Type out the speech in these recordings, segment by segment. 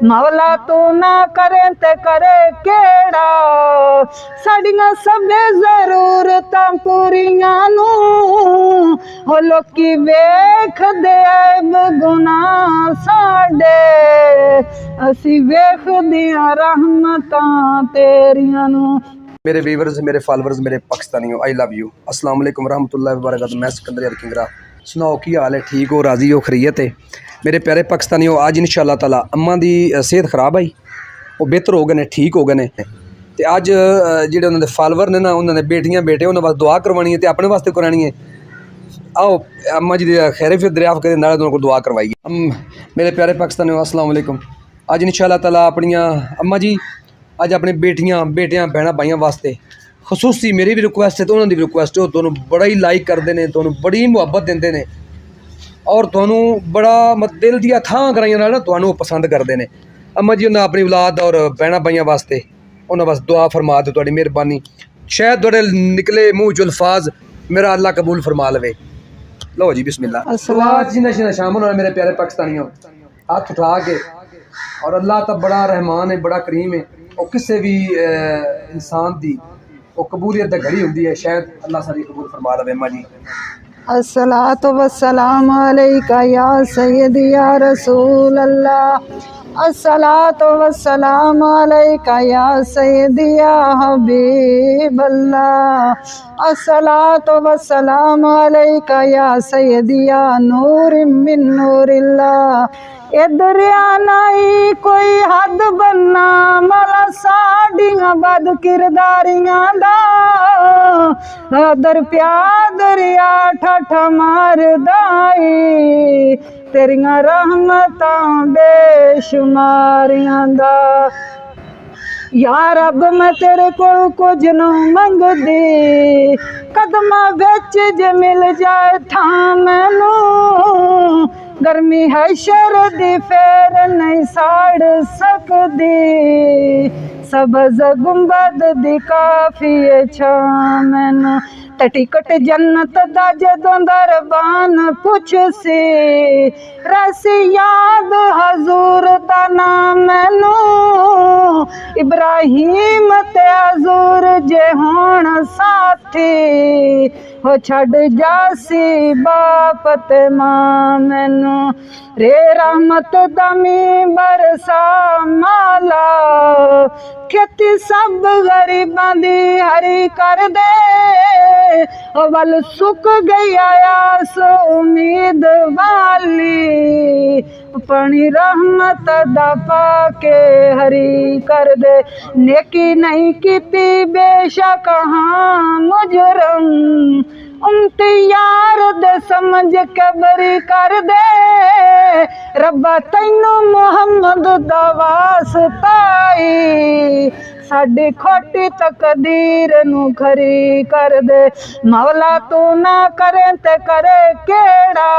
मौला तू ना करे ते करे केड़ा साड़ियां सबे जरूरतां पूरियां नू हो लोकी वेख दे ऐब गुनाह साडे असी वेख दियां रहमतां तेरियां नू। मेरे व्यूवर्स, मेरे फॉलोअर्स, मेरे पाकिस्तानियों, आई लव यू। अस्सलाम वालेकुम रहमतुल्लाहि व बरकातहू। मैं सिकंदर यार किंगरा। सुनाओ की हाल है? ठीक हो? राजी हो? खरीयत है? मेरे प्यारे पाकिस्तानियों, आज इंशाअल्लाह ताला अम्मा दी सेहत खराब आई, वो बेहतर हो गए ने, ठीक हो गए ने। ते अज जेह्ड़े उन्होंने फॉलोअर ने ना, उन्होंने बेटियां बेटे उन्होंने बस दुआ करवानी है, तो अपने वास्ते करानी है। आओ अम्मा जी खैर फिर दरियाफ्त करें, नाले उन्होंने को दुआ करवाइए। मेरे प्यारे पाकिस्तानियों, अस्सलाम वालेकुम। अज इंशाअल्लाह ताला अपनियां अम्मा जी अज अपने बेटियां बेटियां भैन भाइयों वास्ते खसूसी मेरी भी रिक्वेस्ट है तो उन्होंने भी रिक्वेस्ट है, वो तुहानू बड़ा ही लाइक करते हैं, तुहानू बड़ी मुहब्बत देंदे ने और तुहानू बड़ा दिल दिया थां कराइयां नाल ना तुहानू पसंद करते हैं। अम्मा जी उन्हें अपनी औलाद और भैन भाइयों वास्ते उन्हें बस दुआ फरमा दो, तुहाडी मेहरबानी, शायद तुहाडे निकले मूँह चो अल्फाज मेरा अल्लाह कबूल फरमा लवे। लो जी बिस्मिल्लाह। शाम होना मेरे प्यारे पाकिस्तानियों, हाथ उठा के, और अल्लाह तो बड़ा रहमान है, बड़ा करीम है, और किसी भी इंसान की वो कबूलियत घड़ी होंगी है, शायद अल्लाह सारी कबूल फरमा लवे। अम्मा जी अस्सलातु वस्सलामु अलैका या सय्यदी या रसूल अल्लाह, अस्सलातु वस्सलामु अलैका या सय्यदी या हबीब अल्लाह, अस्सलातु वस्सलामु अलैका या सय्यदी या नूर मिन नूरिल्लाह। ए दरिया नाई कोई हद बनना मला साड़ियां बद किरदारियां दा दर प्या दरिया ठठ मार दाई तेरियां रहमतां बेशुमारियां दा। या रब मैं तेरे को कुछ न मंगदी, कदमां विच जे मिल जाए थां मैनू, गर्मी है शरदी फेर नहीं साड़ सकदी, सबज गुंबद दी काफी छां मैनू। ते टिकट जन्नत दा जदों दरबान पुछ सी रसी याद हजूर दा नाम मैनू, इब्राहिम ते हजूर जे होण साथी हो छड़ जासी बाप ते मां मैनू। रे रहमत दमी बरसा माला, खेती सब गरीबां दी हरी कर दे, वल सुक गई आयास उम्मीद वाली, अपनी रहमत दा पाके हरी कर दे। नेकी नहीं कीती बेशक हाँ मुजरम, उमती यार दे समझ के बरी कर दे, रब्बा तैनू मुहम्मद दा वास्ताई, साडी खोटी तकदीर नू खरी कर दे। मौला तू ना करे ते करे केड़ा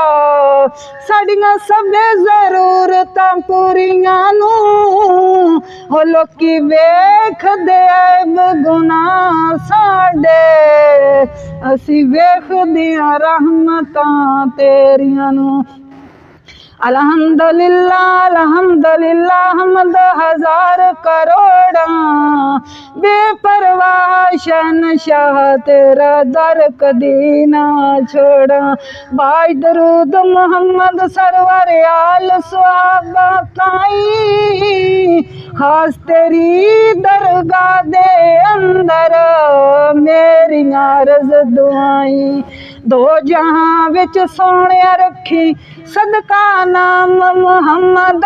साड़ियां सबे जरूरतां पूरियां नू हो लोकी वेख दे ऐब गुनाह साडे असी वेख दियां रहमतां तेरियां नू। अल्हम्दुलिल्लाह अल्हम्दुलिल्लाह हमद हजार करोड़ा, बेपरवाह शहनशाह तेरा दर कदी ना छोड़ा। बाई दरूद मोहम्मद सरवर आल सहाबा ताई, खास तेरी दरगाह दे अंदर मेरी अर्ज दुआई, दो जहां विच सोहणिया रखी सदका नाम मुहम्मद,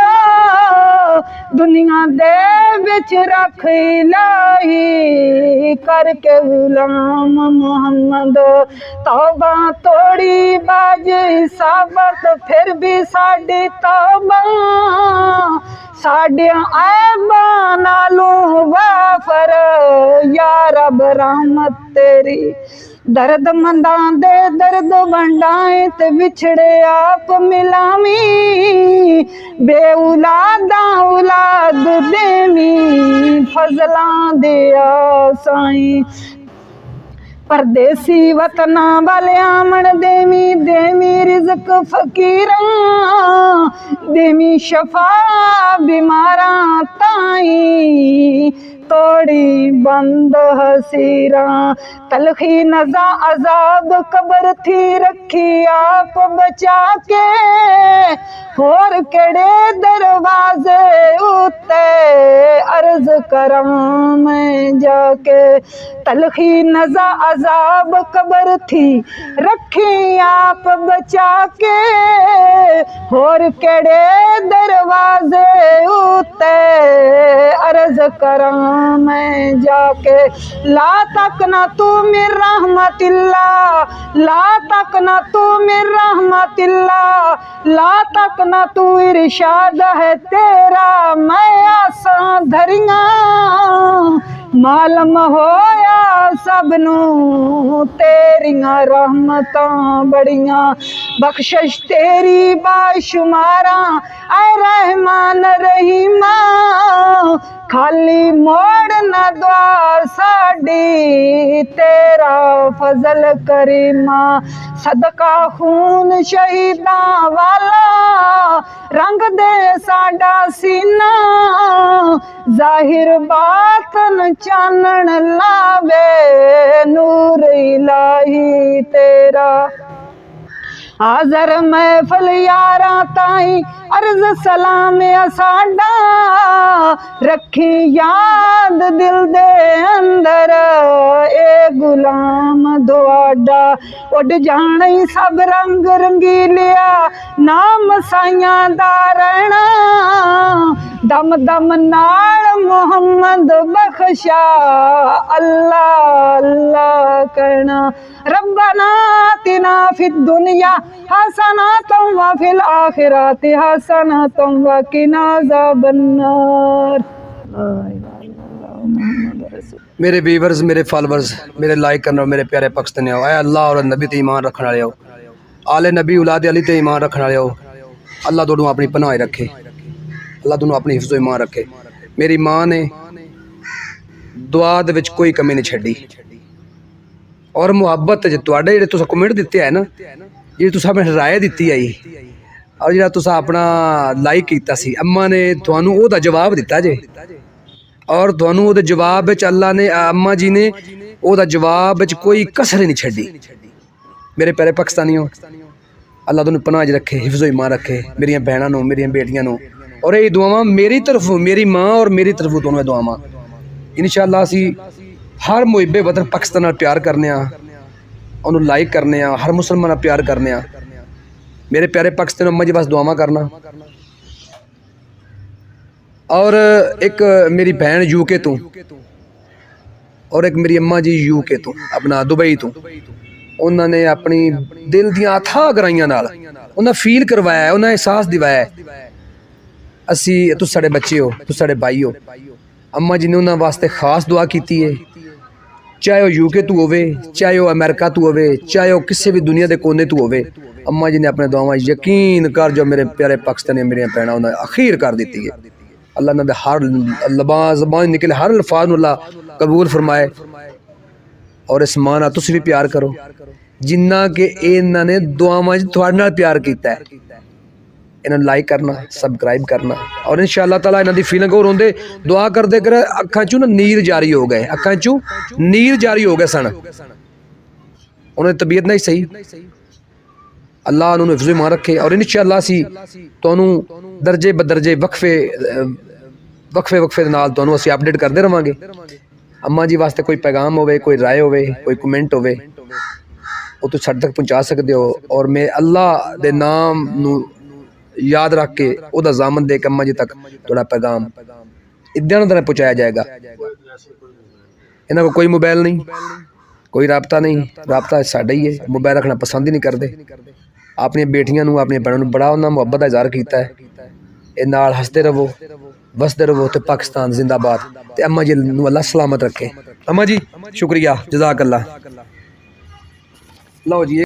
दुनिया दे विच रख इलाही करके गुलाम मुहम्मद। तौबा तोड़ी बाज साबत फिर भी साडी तौबा, साडियां ऐबां नालों वाफर या रब रहमत तेरी। दर्द मंदां दे दर्द वंडाए ते विछड़े आप मिलावी, बे औलादा औलाद देवी फजलां दे साईं। परदेसी वतना वाले आमन देवी देवी रिज़्क फकीरां, देवी शफा बीमार बंद हसीरा तलखी नजा अजाब कबर थी रखी आप बचा के होर केड़े दरवाजे उते अर्ज करां मैं जाके तलखी नजा अजाब कबर थी रखी आप बचा के होर केड़े दरवाजे उते अर्ज करां मैं जाके ला तक ना तू मिर रहमतिल्ला ला तक ना तू मिर रहमतिल्ला ला तक ना तू इरशाद है तेरा मैं आसा धरिया मालम होया सबनू तेरियां रहमतां बड़ियां बख्शिश तेरी बाशुमारा ऐ रहमान रहीमा खाली मोड़ न द्वार साडी तेरा फजल करीमा सदका खून शहीदां वाला रंग दे साडा सीना जाहिर बातन चानन लावे नूर इलाही तेरा हाजर महफल यारा ताई अर्ज सलाम असाडा रखी याद दिल दे अंदर ए गुलाम दुआडा उड जाने सब रंग रंगीलिया नाम साइयां दा रहना दम दम नाल मोहम्मद बख्शा अल्लाह अल्लाह करना रब्बना आतिना फिद दुनिया हसनतम व फिल आखिरति हसनतम व किना अज़ाबन्नार। मेरे व्यूवर्स, मेरे फॉलोवर्स, मेरे लाइक करने और मेरे प्यारे पाकिस्तानियों, ऐ अल्लाह और नबी ते ईमान रखने वाले हो, आले नबी औलाद अली ते ईमान रखने वाले हो, अल्लाह दोनों अपनी पनाह रखे, अल्लाह दोनों अपनी हिफ्ज़ो ईमान रखे। मेरी माँ ने दुआ दे विच कोई कमी नहीं छड्डी और मुहब्बत तुहाडे जेह्ड़े तुसां कमेंट दित्ते है ना, जी तुसां अपनी राय दित्ती आई और जेह्ड़ा तुसां अपना लाइक कीता सी, अम्मा ने तुहानू ओहदा जवाब दित्ता जे और तुहानू ओहदे जवाब विच अल्लाह ने अम्मा जी ने ओहदा जवाब विच कोई कसर नहीं छड्डी। मेरे प्यारे पाकिस्तानियों, अल्लाह तुहानू पनाह च रखे, हिफ्ज़ो ईमान रखे, मेरियां भैणां नू, मेरियां बेटियां नू, और ये दुआवां मेरी तरफों, मेरी माँ और मेरी तरफों दोनों दुआवां इंशाअल्लाह असी हर मुहिबे वतन पाकिस्तान नाल प्यार करने, उन्होंने लाइक करने, हर मुसलमान नाल प्यार करने। मेरे प्यारे पाकिस्तान अम्मा जी बस दुआवां करना। और एक मेरी बहन यूके तो और एक मेरी अम्मा जी यूके तो अपना दुबई तो, उन्होंने अपनी दिल दियां अथाह गहराइयां नाल उन्हें फील करवाया, उन्हें एहसास दिवाया असी तुस साडे बच्चे हो, तुस साडे भाई हो। अम्मा जी ने उन्होंने वास्ते खास दुआ की है, चाहे वह यूके तू होवे, चाहे वह अमेरिका तू होवे, चाहे वह किसी भी दुनिया के कोने तू होवे, अम्मा जी ने अपने दुआवां यकीन कर जो मेरे प्यारे पाकिस्तानी मेरी भैणां उन्हें अखीर कर दी है। अल्लाह ने हर ज़बान निकले हर अल्फाज अल्लाह कबूल फरमाए और इस मां नाल तुसीं भी प्यार करो जिन्ना कि इन्हां ने दुआवां च तुहाडे नाल प्यार कीता है। इन्हां लाइक करना, सबसक्राइब करना और इंशाअल्लाह ताला इन्हां दी फीलिंग और होंदे दुआ करदे कर अखां चों ना नीर जारी हो गए, अखां चों नीर जारी हो गए सन, उन्हें तबीयत नहीं सही, अल्लाह उन्होंने हिफ्ज़ो ईमान रखे और इंशाअल्लाह असी तुहानू दर्जे बदर्जे वक्फे दे नाल तुहानू असी अपडेट करते रहांगे। अम्मा जी वास्ते कोई पैगाम होवे, कोई राय होवे, कोई कमेंट होवे, वो तुसीं साडे तक पहुँचा सकते हो और मैं अल्लाह दे नाम नू याद रख के ओहदा ज़ामन दे के अम्मा जी तक थोड़ा पैगाम इदां तरह पहुँचाया जाएगा। इन्हां को कोई मोबाइल नहीं, कोई राबता नहीं, राबता साडा ही है, मोबाइल रखना पसंद ही नहीं करते। अपनी बेटियां नू, अपनी भैणां नू बड़ा उन्हां मुहब्बत का इज़हार किया है। ये नाल हसते रहो, वसते रहो तो पाकिस्तान जिंदाबाद। ते अम्मा जी नू अल्लाह सलामत रखे। अम्मा जी शुक्रिया, जज़ाकल्लाह। लो जी।